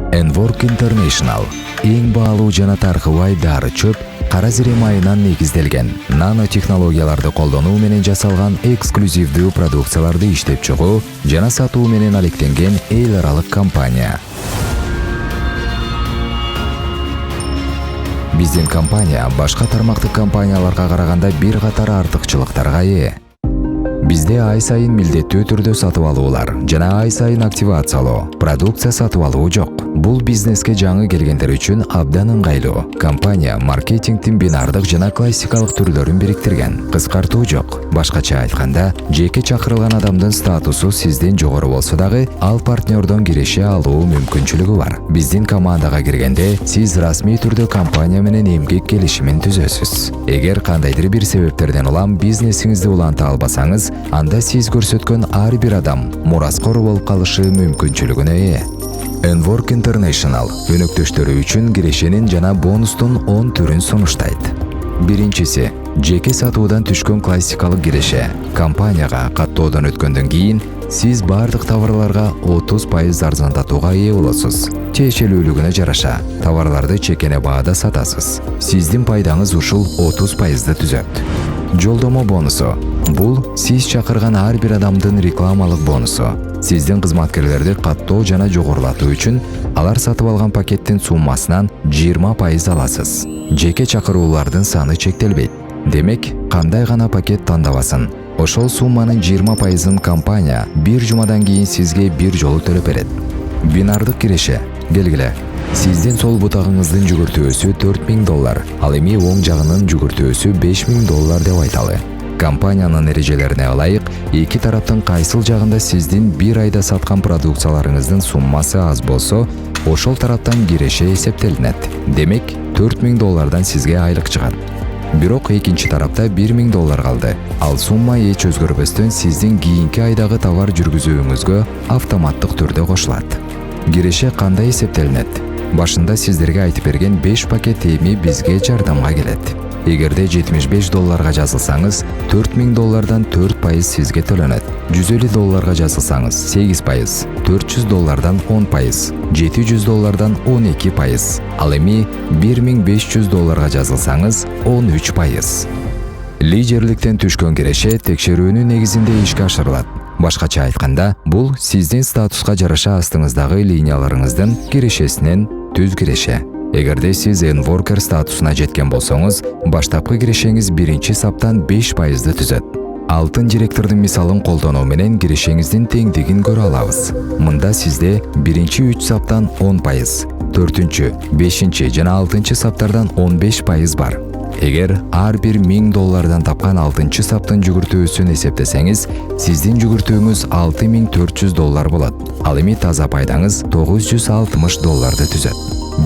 Enwork International эң баалуу жана таркыбай дары чөп, кара зирем айынан негизделген нанотехнологияларды колдонуу менен жасалган эксклюзивдүү продукцияларды иштеп чыгуу жана сатуу менен алектенген эл аралык компания. Биздин компания башка тармактык компанияларга караганда бир катар артыкчылыктарга ээ. Бизде ай сайын милдеттүү түрдө сатып алуулар жана ай сайын активациялоо, продукция сатып алуу жок. Бул бизнеске жаңы келгендер үчүн абдан ыңгайлуу. Компания маркетингдин бинардык жана классикалык түрлөрүн бириктирген. Кыскартуу жок. Башкача айтканда, жеке чакырылган адамдын статусу сизден жогору болсо дагы, ал партнердон киреше алуу мүмкүнчүлүгү бар. Биздин командага киргенде, сиз расмий түрдө компания менен эмгек келишимин түзөсүз. Эгер кандайдыр бир себептерден улам бизнесиңизди уланта албасаңыз, анда сиз көрсөткөн ар бир адам мураскор болуп калышы мүмкүнчүлүгүнө ээ. Enwork International өнөктөштөрү үчүн кирешенин жана бонустун 10 түрүн сунуштайт. Биринчиси, жеке сатуудан түшкөн классикалык киреше. Компанияга каттоодон өткөндөн кийин сиз бардык товарларга 30% арзандатууга ээ болосуз. Тиешелүүлүгүнө жараша, товарларды чекене баада сатасыз. Сиздин пайдаңыз ушул 30%ды түзөт. Жолдомо бонусу. Бул сиз чакырган ар бир адамдын рекламалык бонусу. Сиздин кызматкерлерди каттоо жана жогорулатуу үчүн алар сатып алган пакеттин суммасынан 20% аласыз. Жеке чакыруулардын саны чектелбейт. Демек, кандай гана пакет тандабасын, ошол сумманын 20%-ын компания бир жумадан кийин сизге бир жолу төлөп берет. Бинардык киреше. Келгиле. Сиздин сол бутагыңыздын жүгүртүүсү $4000, ал эми оң жагынын жүгүртүүсү $5000 деп айталы. Компаниянын эрежелерине ылайык, эки тараптын кайсыл жагында сиздин бир айда саткан продукцияларыңыздын суммасы аз болсо, ошол тараптан киреше эсептелинет. Демек, $4000 сизге айлык чыгат. Бирок экинчи тарапта $1000 калды. Ал сумма эч өзгөрбөстөн сиздин кийинки айдагы товар жүргүзүүңүзгө автоматтык түрдө кошулат. Киреше кандай эсептелинет? Башында сиздерге айтып берген 5 пакет эми бизге жардамга келет. Эгерде $75 жазылсаңыз, $4000 4% сизге төлөнөт. $150 жазылсаңыз, 8%, $400 10%, $700 12%. Ал эми $1500 жазылсаңыз, 13%. Лидерликтен түшкөн киреше текшерүүнүн негизинде ишке ашырылат. Башкача айтканда, бул сиздин статуска жараша астыңыздагы линияларыңыздын кирешесинен түз киреше. Эгерде сиз Enworker статусуна жеткен болсоңуз, баштапкы кирешеңиз биринчи саптан 5%ды түзөт. Алтын директордун мисалын колдонуу менен кирешеңиздин теңдигин көрө алабыз. Мында сизде биринчи 3 саптан 10%, 4-чү, 5-чи жана 6-чы саптардан 15% бар. Эгер ар бир $1000 тапкан 6-чы саптын жүгүртүүсүн эсептесеңиз, сиздин жүгүртүүңүз $6000 болот. Ал эми таза пайдаңыз $960ды түзөт.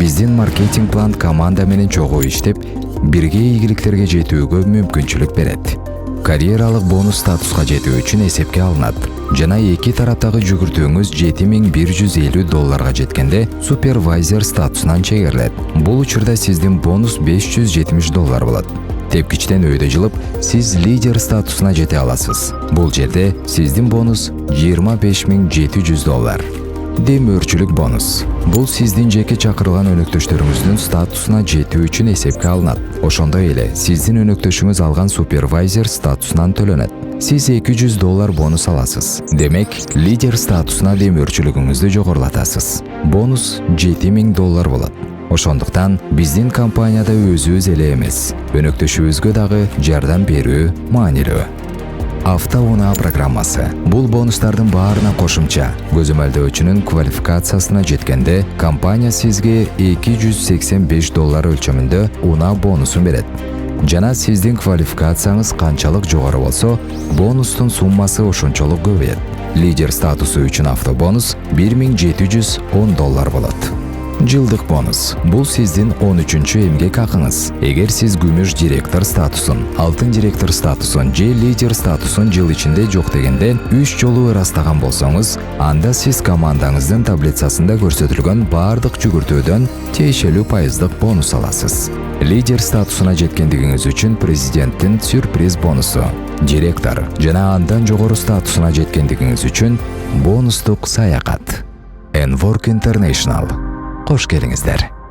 Биздин маркетинг план команда менен чогуу иштеп, бирге ийгиликтерге жетүүгө мүмкүнчүлүк берет. Карьералык бонус статуска жетүү үчүн эсепке алынат. Жана эки тараптагы жүгүртүүңүз $7150 жеткенде супервайзер статусунан чегерилет. Бул учурда сиздин бонус $570 болот. Тепкичтен өйдө жылып, сиз лидер статусуна жете аласыз. Бул жерде сиздин бонус $25700. Демөөрчүлүк бонус. Бул сиздин жеке чакырылган өнөктөштөрүңүздүн статусуна жетүү үчүн эсепке алынат. Ошондой эле сиздин өнөктөшүңүз алган супервайзер статусунан төлөнөт. Сиз $200 бонус аласыз. Демек, лидер статусуна демөөрчүлүгүңүздү жогорулатасыз. Бонус $7000 болот. Ошондуктан биздин компанияда өзүбүз эле эмес, өнөктөшүбүзгө дагы жардам берүү маанилүү. Автоунаа программасы. Бул бонустардын баарына кошумча көзөмөлдөөчүнүн квалификациясына жеткенде, компания сизге $285 өлчөмүндө унаа бонусун берет. Жана сиздин квалификацияңыз канчалык жогору болсо, бонустун суммасы ошончолук көбөйөт. Лидер статусу үчүн автобонус $1710 болот. Жылдык бонус. Бул сиздин 13-чү эмгек акыңыз. Эгер сиз күмүш директор статусун, алтын директор статусун же лидер статусун жыл ичинде жок дегенде 3 жолу ырастаган болсоңуз, анда сиз командаңыздын таблицасында көрсөтүлгөн бардык жүгүртүүдөн тиешелүү пайыздык бонус аласыз. Лидер статусуна жеткендигиңиз үчүн президенттин сюрприз бонусу, директор жана андан жогору статусуна жеткендигиңиз үчүн бонустук саякат. Enwork International кош келиңиздер.